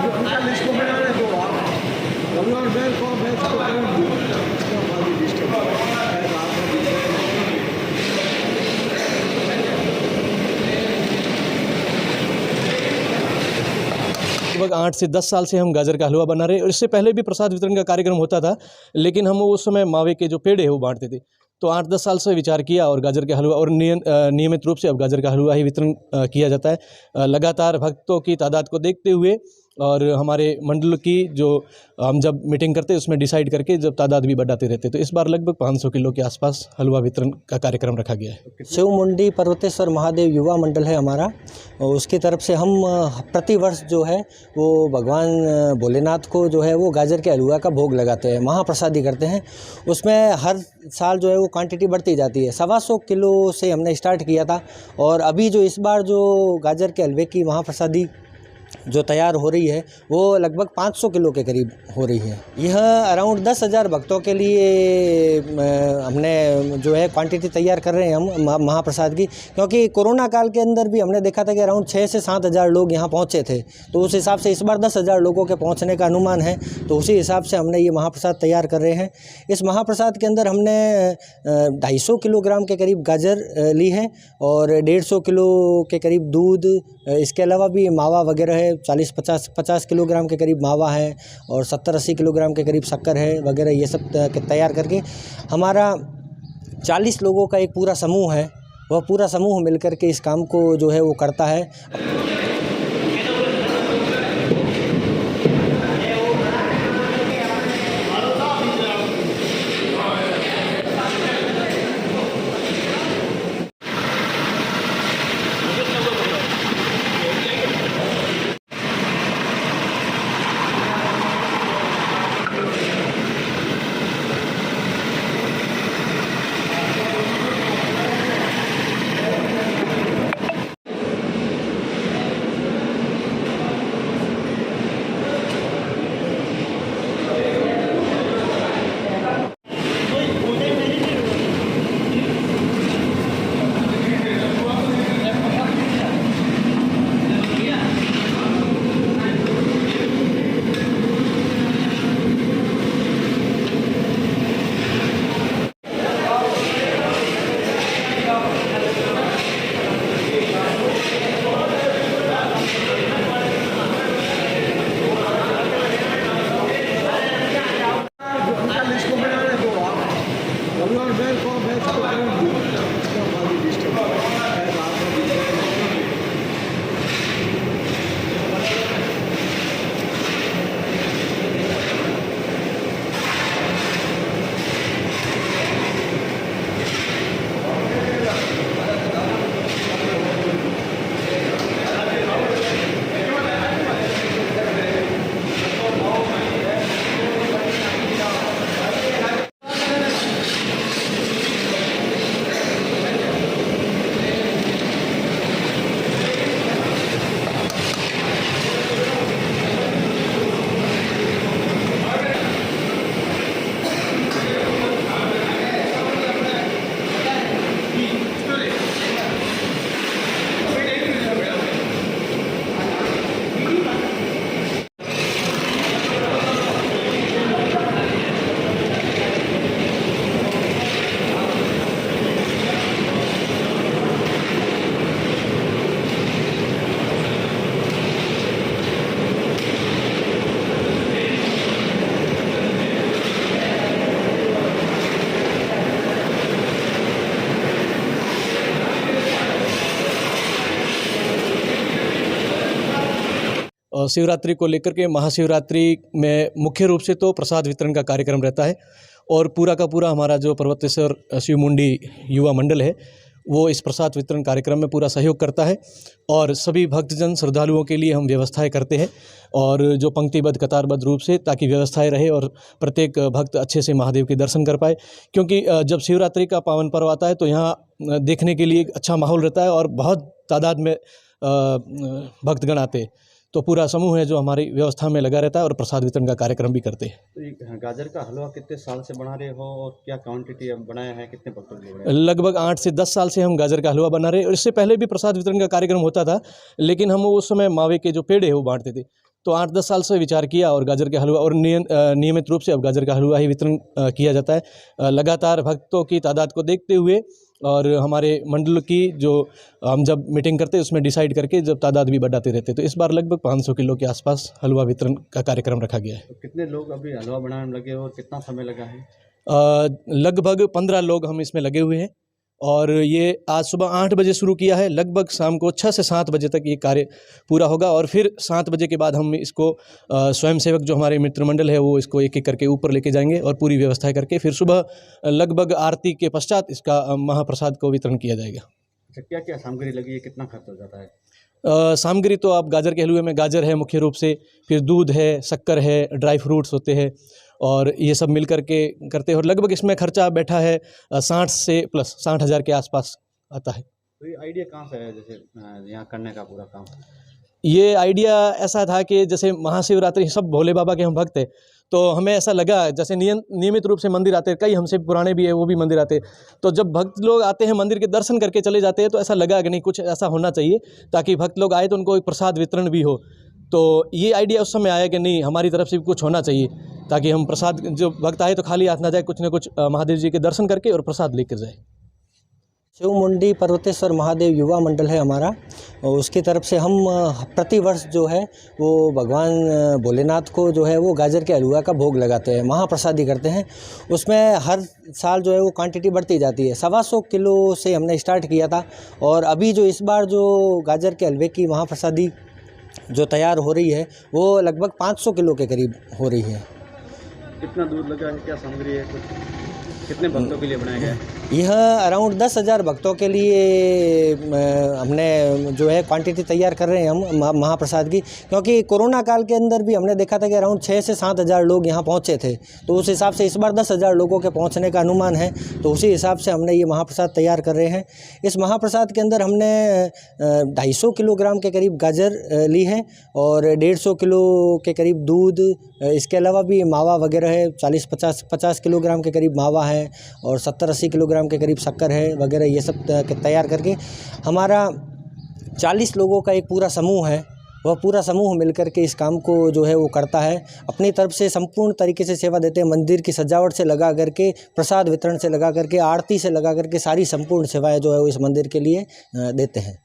उनका लिस्ट को बनाने दो आप। रविवार बैंक को बैंक को करंट दो, उसका बाद ही लिस्ट है। लगभग 8 से 10 साल से हम गाजर का हलवा बना रहे हैं और इससे पहले भी प्रसाद वितरण का कार्यक्रम होता था, लेकिन हम उस समय मावे के जो पेड़े हैं वो बांटते थे। तो 8-10 साल से विचार किया और गाजर के हलवा और नियमित रूप से अब गाजर का हलवा ही वितरण किया जाता है। लगातार भक्तों की तादाद को देखते हुए और हमारे मंडल की जो हम जब मीटिंग करते हैं उसमें डिसाइड करके जब तादाद भी बढ़ाते रहते, तो इस बार लगभग 500 किलो के आसपास हलवा वितरण का कार्यक्रम रखा गया है। शिव मुंडी पर्वतेश्वर महादेव युवा मंडल है हमारा, और उसकी तरफ से हम प्रतिवर्ष जो है वो भगवान भोलेनाथ को जो है वो गाजर के हलवा का भोग लगाते हैं, महाप्रसादी करते हैं। उसमें हर साल जो है वो क्वांटिटी बढ़ती जाती है। 125 किलो से हमने स्टार्ट किया था और अभी जो इस बार जो गाजर के हलवे की महाप्रसादी जो तैयार हो रही है वो लगभग 500 किलो के करीब हो रही है। यह अराउंड 10,000 भक्तों के लिए हमने जो है क्वांटिटी तैयार कर रहे हैं हम महाप्रसाद की, क्योंकि कोरोना काल के अंदर भी हमने देखा था कि अराउंड 6 से 7,000 लोग यहाँ पहुँचे थे। तो उस हिसाब से इस बार 10,000 लोगों के पहुँचने का अनुमान है, तो उसी हिसाब से हमने ये महाप्रसाद तैयार कर रहे हैं। इस महाप्रसाद के अंदर हमने 250 किलोग्राम के करीब गाजर ली है और 150 किलो के करीब दूध, इसके अलावा भी मावा वगैरह है, 40-50 किलोग्राम के करीब मावा है और 70-80 किलोग्राम के करीब शक्कर है वगैरह, ये सब तैयार करके हमारा 40 लोगों का एक पूरा समूह है, वह पूरा समूह मिलकर के इस काम को जो है वो करता है। शिवरात्रि को लेकर के महाशिवरात्रि में मुख्य रूप से तो प्रसाद वितरण का कार्यक्रम रहता है और पूरा का पूरा हमारा जो पर्वतेश्वर शिव मुंडी युवा मंडल है वो इस प्रसाद वितरण कार्यक्रम में पूरा सहयोग करता है और सभी भक्तजन श्रद्धालुओं के लिए हम व्यवस्थाएं करते हैं और जो पंक्तिबद्ध कतारबद्ध रूप से, ताकि व्यवस्थाएं रहे और प्रत्येक भक्त अच्छे से महादेव के दर्शन कर पाए। क्योंकि जब शिवरात्रि का पावन पर्व आता है तो यहाँ देखने के लिए एक अच्छा माहौल रहता है और बहुत तादाद में भक्तगण आते हैं। तो पूरा समूह है जो हमारी व्यवस्था में लगा रहता है और प्रसाद वितरण का कार्यक्रम भी करते हैं। तो ये गाजर का हलवा कितने साल से बना रहे हो और क्या क्वांटिटी बनाया है, कितने भक्तों के लिए बनाया है? लगभग 8 से 10 साल से हम गाजर का हलवा बना रहे हैं और इससे पहले भी प्रसाद वितरण का कार्यक्रम होता था, लेकिन हम उस समय मावे के जो पेड़े हैं वो बांटते थे। तो 8-10 साल से विचार किया और गाजर का हलवा और नियमित रूप से अब गाजर का हलवा ही वितरण किया जाता है। लगातार भक्तों की तादाद को देखते हुए और हमारे मंडल की जो हम जब मीटिंग करते हैं उसमें डिसाइड करके जब तादाद भी बढ़ाते रहते, तो इस बार लगभग 500 किलो के आसपास हलवा वितरण का कार्यक्रम रखा गया है। तो कितने लोग अभी हलवा बनाने में लगे हो और कितना समय लगा है? लगभग 15 लोग हम इसमें लगे हुए हैं और ये आज सुबह 8 बजे शुरू किया है। लगभग शाम को 6 से 7 बजे तक ये कार्य पूरा होगा और फिर 7 बजे के बाद हम इसको स्वयंसेवक जो हमारे मित्र मंडल है वो इसको एक एक करके ऊपर लेके जाएंगे और पूरी व्यवस्था करके फिर सुबह लगभग आरती के पश्चात इसका महाप्रसाद को वितरण किया जाएगा। अच्छा, क्या क्या सामग्री लगी है, कितना खर्च हो जाता है? सामग्री तो आप गाजर के हलवे में गाजर है मुख्य रूप से, फिर दूध है, शक्कर है, ड्राई फ्रूट्स होते हैं और ये सब मिल करके करते हैं और लगभग इसमें खर्चा बैठा है 60 से प्लस 60,000 के आसपास आता है। तो ये आइडिया कहाँ से है जैसे यहाँ करने का पूरा काम? ये आइडिया ऐसा था कि जैसे महाशिवरात्रि, सब भोले बाबा के हम भक्त हैं, तो हमें ऐसा लगा जैसे नियमित रूप से मंदिर आते हैं, कई हमसे पुराने भी है वो भी मंदिर आते हैं, तो जब भक्त लोग आते हैं मंदिर के दर्शन करके चले जाते हैं तो ऐसा लगा कि नहीं कुछ ऐसा होना चाहिए ताकि भक्त लोग आए तो उनको एक प्रसाद वितरण भी हो। तो ये आइडिया उस समय आया कि नहीं हमारी तरफ से भी कुछ होना चाहिए ताकि हम प्रसाद, जो भक्त आए तो खाली हाथ ना जाए, कुछ ना कुछ महादेव जी के दर्शन करके और प्रसाद लेकर जाए। शिव मुंडी पर्वतेश्वर महादेव युवा मंडल है हमारा, और उसकी तरफ से हम प्रतिवर्ष जो है वो भगवान भोलेनाथ को जो है वो गाजर के हलवा का भोग लगाते हैं, महाप्रसादी करते हैं। उसमें हर साल जो है वो क्वांटिटी बढ़ती जाती है। 125 किलो से हमने स्टार्ट किया था और अभी जो इस बार जो गाजर के हलवे की महाप्रसादी जो तैयार हो रही है वो लगभग 500 किलो के करीब हो रही है। कितना दूध लगा है, क्या सामग्री है, कितने भक्तों के लिए बनाया गया है? यह अराउंड 10,000 भक्तों के लिए हमने जो है क्वांटिटी तैयार कर रहे हैं हम महाप्रसाद की, क्योंकि कोरोना काल के अंदर भी हमने देखा था कि अराउंड 6 से 7,000 लोग यहाँ पहुँचे थे, तो उस हिसाब से इस बार 10,000 लोगों के पहुँचने का अनुमान है, तो उसी हिसाब से हमने ये महाप्रसाद तैयार कर रहे हैं। इस महाप्रसाद के अंदर हमने 250 किलोग्राम के करीब गाजर ली है और 150 किलो के करीब दूध, इसके अलावा भी मावा वगैरह है, 40-50 किलोग्राम के करीब मावा है और 70-80 किलोग्राम के करीब शक्कर है वगैरह, ये सब तैयार करके हमारा 40 लोगों का एक पूरा समूह है, वह पूरा समूह मिलकर के इस काम को जो है वो करता है। अपनी तरफ से संपूर्ण तरीके से सेवा देते हैं, मंदिर की सजावट से लगा करके, प्रसाद वितरण से लगा करके, आरती से लगा करके, सारी संपूर्ण सेवाएं जो है वो इस मंदिर के लिए देते हैं।